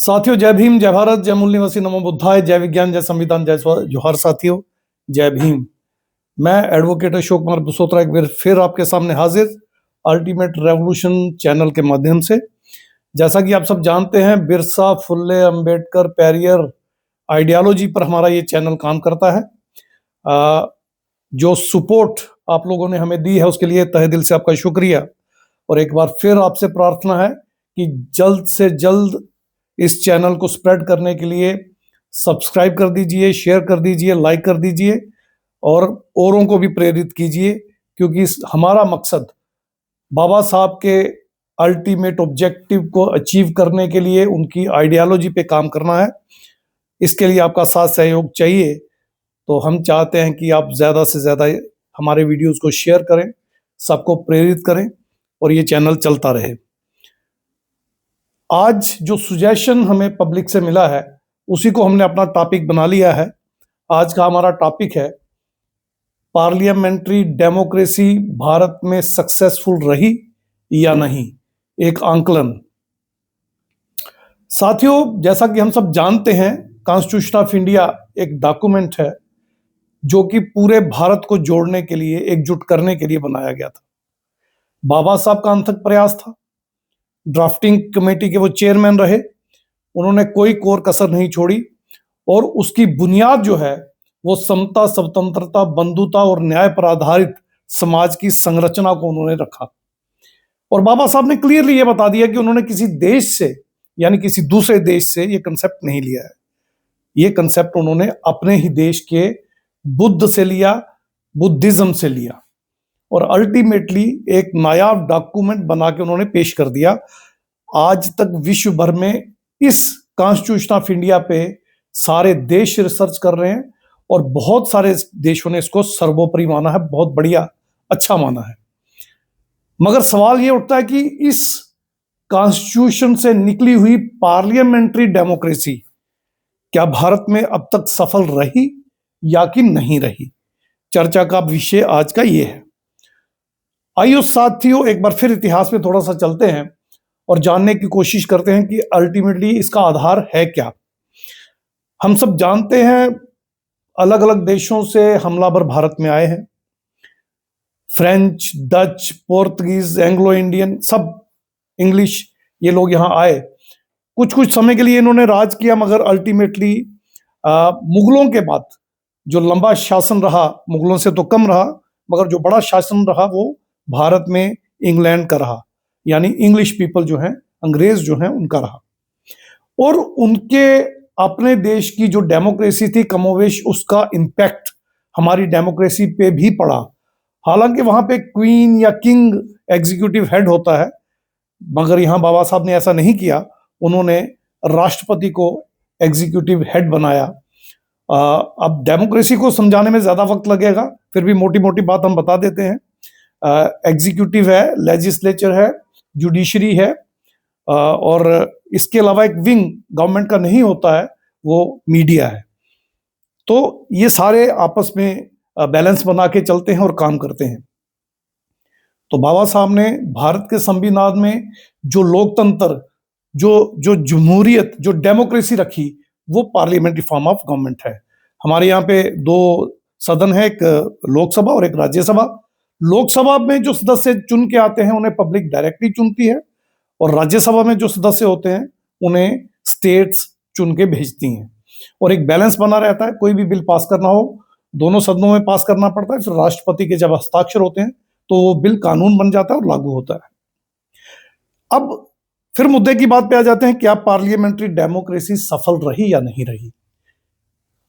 साथियों, जय भीम, जय भारत, जय मूल निवासी, नमो बुद्धाय, जय विज्ञान, जय संविधान, जय जोहार। साथियों, जय भीम। मैं एडवोकेट अशोक कुमार बसोत्रा एक बार फिर आपके सामने हाजिर, अल्टीमेट रेवोल्यूशन चैनल के माध्यम से। जैसा कि आप सब जानते हैं, बिरसा, फुल्ले, अंबेडकर, पेरियर आइडियोलॉजी पर हमारा ये चैनल काम करता है। जो सपोर्ट आप लोगों ने हमें दी है उसके लिए तहे दिल से आपका शुक्रिया। और एक बार फिर आपसे प्रार्थना है कि जल्द से जल्द इस चैनल को स्प्रेड करने के लिए सब्सक्राइब कर दीजिए, शेयर कर दीजिए, लाइक कर दीजिए और औरों को भी प्रेरित कीजिए, क्योंकि हमारा मकसद बाबा साहब के अल्टीमेट ऑब्जेक्टिव को अचीव करने के लिए उनकी आइडियोलॉजी पे काम करना है। इसके लिए आपका साथ सहयोग चाहिए। तो हम चाहते हैं कि आप ज़्यादा से ज़्यादा हमारे वीडियोस को शेयर करें, सबको प्रेरित करें और ये चैनल चलता रहे। आज जो सुजेशन हमें पब्लिक से मिला है उसी को हमने अपना टॉपिक बना लिया है। आज का हमारा टॉपिक है पार्लियामेंट्री डेमोक्रेसी भारत में सक्सेसफुल रही या नहीं, एक आंकलन। साथियों, जैसा कि हम सब जानते हैं, कॉन्स्टिट्यूशन ऑफ इंडिया एक डॉक्यूमेंट है जो कि पूरे भारत को जोड़ने के लिए, एकजुट करने के लिए बनाया गया था। बाबा साहब का अथक प्रयास था। ड्राफ्टिंग कमेटी के वो चेयरमैन रहे। उन्होंने कोई कोर कसर नहीं छोड़ी और उसकी बुनियाद जो है वो समता, स्वतंत्रता, बंधुता और न्याय पर आधारित समाज की संरचना को उन्होंने रखा। और बाबा साहब ने क्लियरली ये बता दिया कि उन्होंने किसी देश से, यानी किसी दूसरे देश से ये कंसेप्ट नहीं लिया है। ये कंसेप्ट उन्होंने अपने ही देश के बुद्ध से लिया, बुद्धिज्म से लिया और अल्टीमेटली एक नायाब डॉक्यूमेंट बना के उन्होंने पेश कर दिया। आज तक विश्व भर में इस कॉन्स्टिट्यूशन ऑफ इंडिया पे सारे देश रिसर्च कर रहे हैं और बहुत सारे देशों ने इसको सर्वोपरि माना है, बहुत बढ़िया, अच्छा माना है। मगर सवाल ये उठता है कि इस कॉन्स्टिट्यूशन से निकली हुई पार्लियामेंट्री डेमोक्रेसी क्या भारत में अब तक सफल रही या कि नहीं रही? चर्चा का विषय आज का ये है। आइए साथियों, एक बार फिर इतिहास में थोड़ा सा चलते हैं और जानने की कोशिश करते हैं कि अल्टीमेटली इसका आधार है क्या। हम सब जानते हैं अलग अलग देशों से हमलावर भारत में आए हैं। French, Dutch, Portuguese, Anglo Indian, सब इंग्लिश, ये लोग यहाँ आए। कुछ कुछ समय के लिए इन्होंने राज किया, मगर अल्टीमेटली मुगलों के बाद जो लंबा शासन रहा, मुगलों से तो कम रहा, मगर जो बड़ा शासन रहा वो भारत में इंग्लैंड का रहा, यानी इंग्लिश पीपल जो हैं, अंग्रेज जो हैं, उनका रहा। और उनके अपने देश की जो डेमोक्रेसी थी, कमोवेश उसका इम्पैक्ट हमारी डेमोक्रेसी पे भी पड़ा। हालांकि वहां पे क्वीन या किंग एग्जीक्यूटिव हेड होता है, मगर यहाँ बाबा साहब ने ऐसा नहीं किया। उन्होंने राष्ट्रपति को एग्जीक्यूटिव हेड बनाया। अब डेमोक्रेसी को समझाने में ज्यादा वक्त लगेगा, फिर भी मोटी मोटी बात हम बता देते हैं। एग्जीक्यूटिव है, लेजिस्लेचर है, जुडिशरी है और इसके अलावा एक विंग गवर्नमेंट का नहीं होता है, वो मीडिया है। तो ये सारे आपस में बैलेंस बना के चलते हैं और काम करते हैं। तो बाबा साहब ने भारत के संविधान में जो लोकतंत्र, जो जमहूरियत, जो डेमोक्रेसी रखी, वो पार्लियामेंट्री फॉर्म ऑफ गवर्नमेंट है। हमारे यहाँ पे दो सदन है, एक लोकसभा और एक राज्यसभा। लोकसभा में जो सदस्य चुन के आते हैं उन्हें पब्लिक डायरेक्टली चुनती है और राज्यसभा में जो सदस्य होते हैं उन्हें स्टेट्स चुन के भेजती हैं। और एक बैलेंस बना रहता है। कोई भी बिल पास करना हो दोनों सदनों में पास करना पड़ता है, फिर राष्ट्रपति के जब हस्ताक्षर होते हैं तो वो बिल कानून बन जाता है और लागू होता है। अब फिर मुद्दे की बात पे आ जाते हैं, क्या पार्लियामेंट्री डेमोक्रेसी सफल रही या नहीं रही?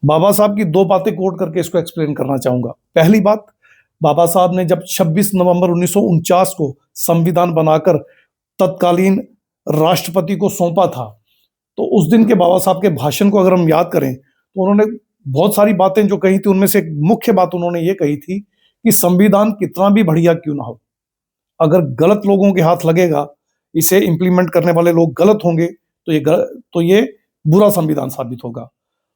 बाबा साहब की दो बातें कोट करके इसको एक्सप्लेन करना चाहूंगा। पहली बात, बाबा साहब ने जब 26 नवंबर 1949 को संविधान बनाकर तत्कालीन राष्ट्रपति को सौंपा था, तो उस दिन के बाबा साहब के भाषण को अगर हम याद करें तो उन्होंने बहुत सारी बातें जो कही थी, उनमें से एक मुख्य बात उन्होंने ये कही थी कि संविधान कितना भी बढ़िया क्यों ना हो, अगर गलत लोगों के हाथ लगेगा, इसे इंप्लीमेंट करने वाले लोग गलत होंगे, तो ये बुरा संविधान साबित होगा।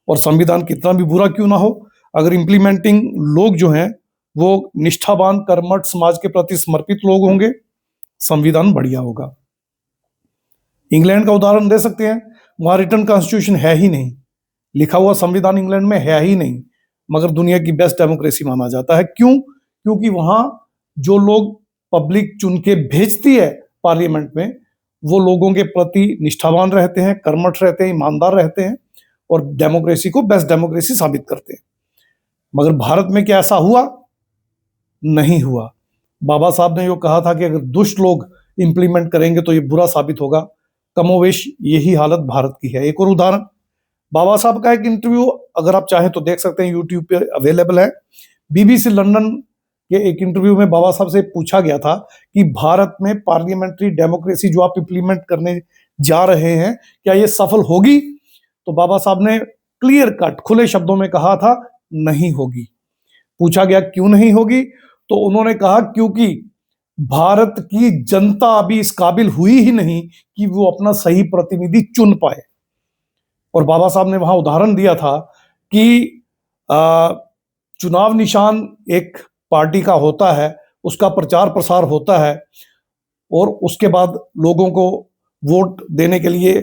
और संविधान कितना भी बुरा क्यों ना हो, अगर इंप्लीमेंटिंग लोग जो हैं वो निष्ठावान, कर्मठ, समाज के प्रति समर्पित लोग होंगे, संविधान बढ़िया होगा। इंग्लैंड का उदाहरण दे सकते हैं। वहां रिटन कॉन्स्टिट्यूशन है ही नहीं, लिखा हुआ संविधान इंग्लैंड में है ही नहीं, मगर दुनिया की बेस्ट डेमोक्रेसी माना जाता है। क्यों? क्योंकि वहां जो लोग पब्लिक चुन के भेजती है पार्लियामेंट में, वो लोगों के प्रति निष्ठावान रहते हैं, कर्मठ रहते हैं, ईमानदार रहते हैं और डेमोक्रेसी को बेस्ट डेमोक्रेसी साबित करते हैं। मगर भारत में क्या ऐसा हुआ? नहीं हुआ। बाबा साहब ने जो कहा था कि अगर दुष्ट लोग इंप्लीमेंट करेंगे तो ये बुरा साबित होगा, कमोवेश यही हालत भारत की है। एक और उदाहरण, बाबा साहब का एक इंटरव्यू अगर आप चाहें तो देख सकते हैं, यूट्यूब पे अवेलेबल है। बीबीसी लंदन के एक इंटरव्यू में बाबा साहब से पूछा गया था कि भारत में पार्लियामेंट्री डेमोक्रेसी जो आप इंप्लीमेंट करने जा रहे हैं, क्या ये सफल होगी? तो बाबा साहब ने क्लियर कट खुले शब्दों में कहा था, नहीं होगी। पूछा गया क्यों नहीं होगी, तो उन्होंने कहा क्योंकि भारत की जनता अभी इस काबिल हुई ही नहीं कि वो अपना सही प्रतिनिधि चुन पाए। और बाबा साहब ने वहां उदाहरण दिया था कि चुनाव निशान एक पार्टी का होता है, उसका प्रचार प्रसार होता है और उसके बाद लोगों को वोट देने के लिए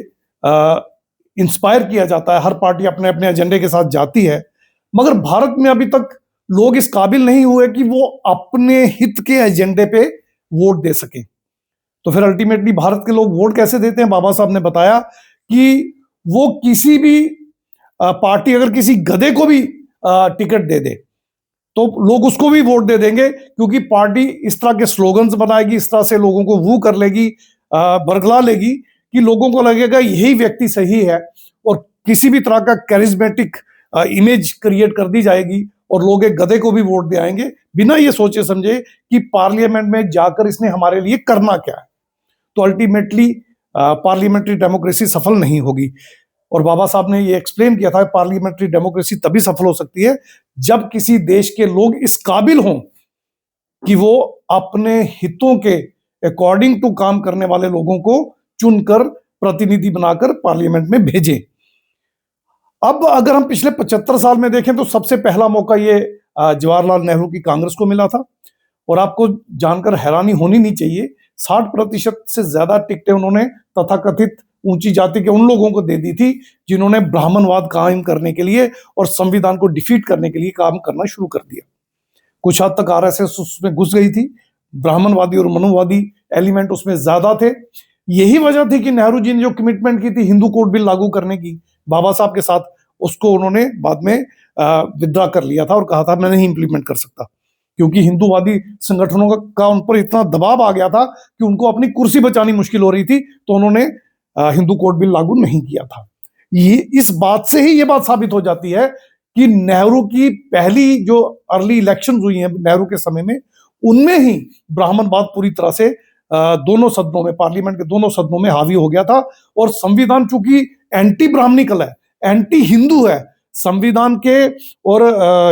इंस्पायर किया जाता है। हर पार्टी अपने अपने एजेंडे के साथ जाती है, मगर भारत में अभी तक लोग इस काबिल नहीं हुए कि वो अपने हित के एजेंडे पे वोट दे सके। तो फिर अल्टीमेटली भारत के लोग वोट कैसे देते हैं? बाबा साहब ने बताया कि वो किसी भी पार्टी अगर किसी गधे को भी टिकट दे दे तो लोग उसको भी वोट दे देंगे, क्योंकि पार्टी इस तरह के स्लोगन्स बनाएगी, इस तरह से लोगों को वू कर लेगी, बरगला लेगी कि लोगों को लगेगा यही व्यक्ति सही है और किसी भी तरह का कैरिज्मेटिक इमेज क्रिएट कर दी जाएगी और लोग एक गधे को भी वोट दे आएंगे बिना ये सोचे समझे कि पार्लियामेंट में जाकर इसने हमारे लिए करना क्या है। तो अल्टीमेटली पार्लियामेंट्री डेमोक्रेसी सफल नहीं होगी। और बाबा साहब ने ये एक्सप्लेन किया था, पार्लियामेंट्री डेमोक्रेसी तभी सफल हो सकती है जब किसी देश के लोग इस काबिल हों कि वो अपने हितों के अकॉर्डिंग टू काम करने वाले लोगों को चुनकर प्रतिनिधि बनाकर पार्लियामेंट में भेजें। अब अगर हम पिछले 75 साल में देखें तो सबसे पहला मौका ये जवाहरलाल नेहरू की कांग्रेस को मिला था। और आपको जानकर हैरानी होनी नहीं चाहिए, 60% से ज्यादा टिकटें उन्होंने तथाकथित ऊंची जाति के उन लोगों को दे दी थी जिन्होंने ब्राह्मणवाद कायम करने के लिए और संविधान को डिफीट करने के लिए काम करना शुरू कर दिया। कुछ हद तक आरएसएस उसमें घुस गई थी, ब्राह्मणवादी और मनुवादी एलिमेंट उसमें ज्यादा थे। यही वजह थी कि नेहरू जी ने जो कमिटमेंट की थी हिंदू कोड बिल लागू करने की बाबा साहब के साथ, उसको उन्होंने बाद में विड्रॉ कर लिया था और कहा था मैं नहीं इंप्लीमेंट कर सकता, क्योंकि हिंदूवादी संगठनों का उन पर इतना दबाव आ गया था कि उनको अपनी कुर्सी बचानी मुश्किल हो रही थी, तो उन्होंने हिंदू कोड बिल लागू नहीं किया था। ये इस बात से ही ये बात साबित हो जाती है कि नेहरू की पहली जो अर्ली इलेक्शन हुई हैं नेहरू के समय में, उनमें ही ब्राह्मणवाद पूरी तरह से दोनों सदनों में, पार्लियामेंट के दोनों सदनों में हावी हो गया था। और संविधान चूंकि एंटी ब्राह्मणिकल है, एंटी हिंदू है, संविधान के और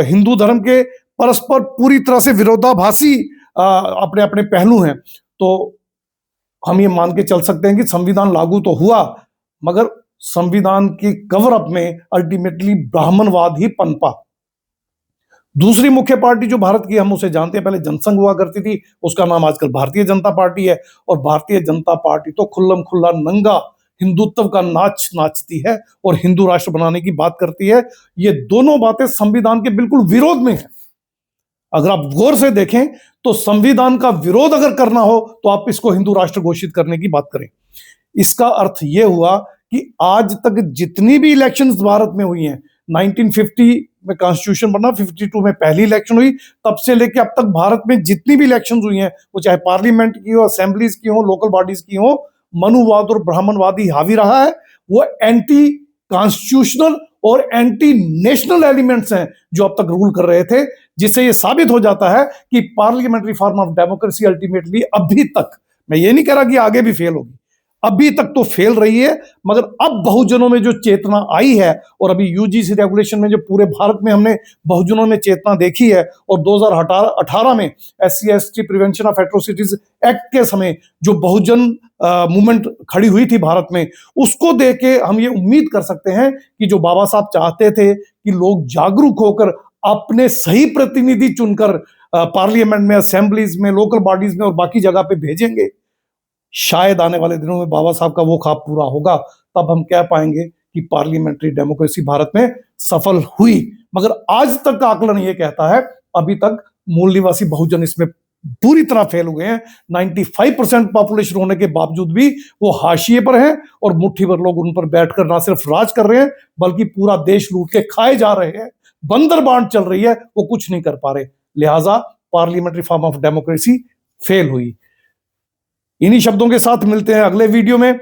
हिंदू धर्म के परस्पर पूरी तरह से विरोधाभासी अपने अपने पहलू हैं, तो हम ये मान के चल सकते हैं कि संविधान लागू तो हुआ मगर संविधान के कवर अप में अल्टीमेटली ब्राह्मणवाद ही पनपा। दूसरी मुख्य पार्टी जो भारत की हम उसे जानते हैं, पहले जनसंघ हुआ करती थी, उसका नाम आजकल भारतीय जनता पार्टी है। और भारतीय जनता पार्टी तो खुल्लम खुल्ला नंगा हिंदुत्व का नाच नाचती है और हिंदू राष्ट्र बनाने की बात करती है। ये दोनों बातें संविधान के बिल्कुल विरोध में है। अगर आप गौर से देखें तो संविधान का विरोध अगर करना हो तो आप इसको हिंदू राष्ट्र घोषित करने की बात करें। इसका अर्थ यह हुआ कि आज तक जितनी भी इलेक्शंस भारत में हुई हैं, 1950 में कॉन्स्टिट्यूशन बना, 52 में पहली इलेक्शन हुई, तब से लेकर अब तक भारत में जितनी भी इलेक्शंस हुई हैं, वो चाहे पार्लियामेंट की हो, असेंबलीज की हो, लोकल बॉडीज की हो, मनुवाद और ब्राह्मणवादी हावी रहा है। वो एंटी कॉन्स्टिट्यूशनल और एंटी नेशनल एलिमेंट्स हैं जो अब तक रूल कर रहे थे, जिससे ये साबित हो जाता है कि parliamentary form of democracy ultimately अभी तक, मैं ये नहीं कह रहा कि आगे भी फेल होगी, अभी तक तो फेल रही है, मगर अब बहुजनों में जो चेतना आई है और अभी यूजीसी रेगुलेशन में जो पूरे भारत में हमने बहुजनों में चेतना देखी है और 2018 में SC/ST prevention of atrocities act के समय जो बहुजन मूवमेंट खड़ी हुई थी भारत में, उसको देख के हम ये उम्मीद कर सकते हैं कि जो बाबा साहब चाहते थे कि लोग जागरूक होकर अपने सही प्रतिनिधि चुनकर पार्लियामेंट में, असेंबलीज में, लोकल बॉडीज में और बाकी जगह पे भेजेंगे, शायद आने वाले दिनों में बाबा साहब का वो ख्वाब पूरा होगा। तब हम कह पाएंगे कि पार्लियामेंट्री डेमोक्रेसी भारत में सफल हुई। मगर आज तक का आकलन ये कहता है अभी तक मूल निवासी बहुजन इसमें पूरी तरह फेल हुए हैं। 95% पॉपुलेशन होने के बावजूद भी वो हाशिए पर हैं और मुट्ठी भर लोग उन पर बैठकर ना सिर्फ राज कर रहे हैं बल्कि पूरा देश लूट के खाए जा रहे हैं। बंदर बांट चल रही है, वो कुछ नहीं कर पा रहे। लिहाजा parliamentary form of democracy fail हुई। इन्हीं शब्दों के साथ मिलते हैं अगले वीडियो में।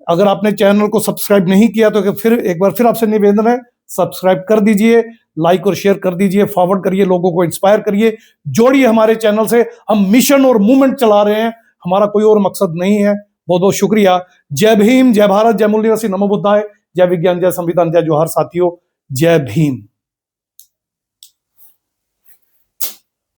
अगर आपने चैनल को सब्सक्राइब नहीं किया तो फिर एक बार फिर आपसे निवेदन है, सब्सक्राइब कर दीजिए, लाइक और शेयर कर दीजिए, फॉरवर्ड करिए, लोगों को इंस्पायर करिए, जोड़िए हमारे चैनल से। हम मिशन और मूवमेंट चला रहे हैं, हमारा कोई और मकसद नहीं है। बहुत बहुत शुक्रिया। जय भीम, जय भारत, जय मूल निवासी, नमो बुद्धाय, जय विज्ञान, जय संविधान, जय जोहार साथियों, जय भीम।